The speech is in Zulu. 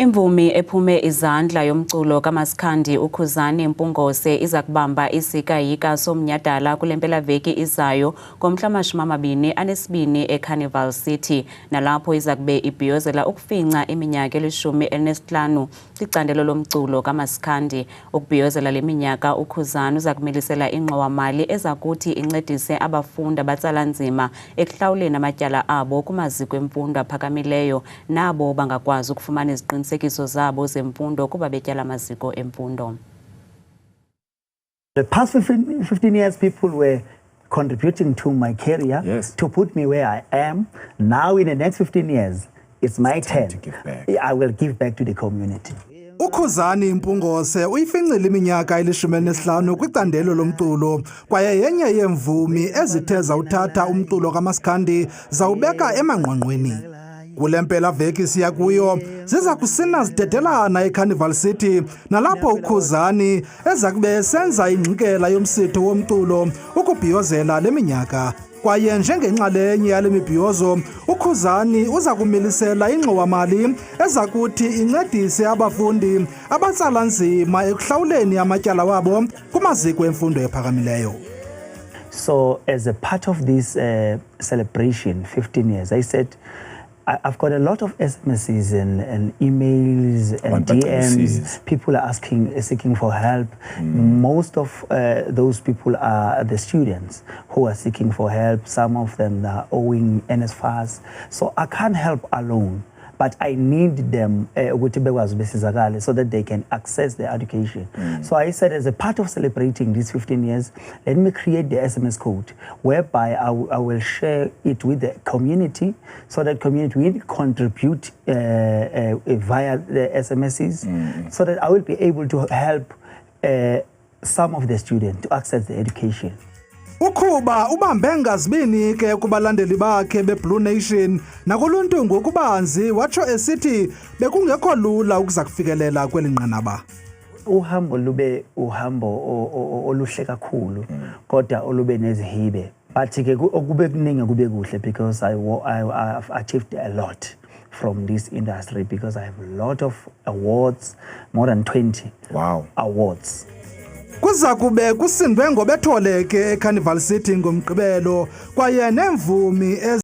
Imvumi ephume izandla yomculo kaMaskandi uKhuzani Mpungose iza kubamba isikayika somnyhadala kule mpelaveki izayo ngomhla wama-22 eCarnival City, nalapho iza kube ibhiyozela ukufinca iminyaka eli-15 kwicandelo lomculo kaMaskandi. Ukubhiyozela le minyaka, uKhuzani uza kumilisela ingxowa-mali eza kuthi incedise abafundi abatsala nzima ekuhlawuleni amatyala abo kumaziko emfundo aphakamileyo nabo bangakwazi ukufumana iziqinisekiso zabo zemfundo kuba betyala amaziko emfundo. The past 15 years, people were contributing to my career, to put me where I am. Now, in the next 15 years, it's my turn. I will give back to the community. uKhuzani Mpungose uyifincile iminyaka eli-15 kwicandelo lomculo kwaye yenye yeemvumi ezithe zawuthatha umculo kaMaskandi zawubeka emangqongqweni. Kule mpelaveki siya kuyo ziza kusina zidedelana eCarnival City, nalapho uKhuzani eza kube esenza ingxikela yomsitho womculo ukubhiyozela le minyaka. Kwaye njengenxalenye yale mibhiyozo, uKhuzani uza kumilisela ingxowa-mali eza kuthi incedise abafundi abatsala nzima ekuhlawuleni amatyala wabo kumaziko emfundo ephakamileyo. So as a part of this celebration, 15 years, I said, I've got a lot of SMSs and emails and DMs. People are seeking for help. Most of those people are the students who are seeking for help. Some of them are owing NSFAS. So I can't help alone, but I need them so that they can access their education. So I said, as a part of celebrating these 15 years, let me create the SMS code, whereby I will share it with the community, so that community will contribute via the SMSs, so that I will be able to help some of the students to access the education. Ukhuba ubambe ngazibini ke kubalandeli bakhe beBlue Nation nakuluntu ngokubanzi, watsho esithi bekungekho lula ukuza kufikelela kweli nqanaba. Uhambo lube uhambo oluhle kakhulu, kodwa olube nezihibe. But ke okube kuningi kube kuhle, because I've achieved a lot from this industry, because I have a lot of awards, more than 20 awards. Kuza kube kusindwe ngobethole ke eCarnival City ngomgqibelo kwaye nemvumi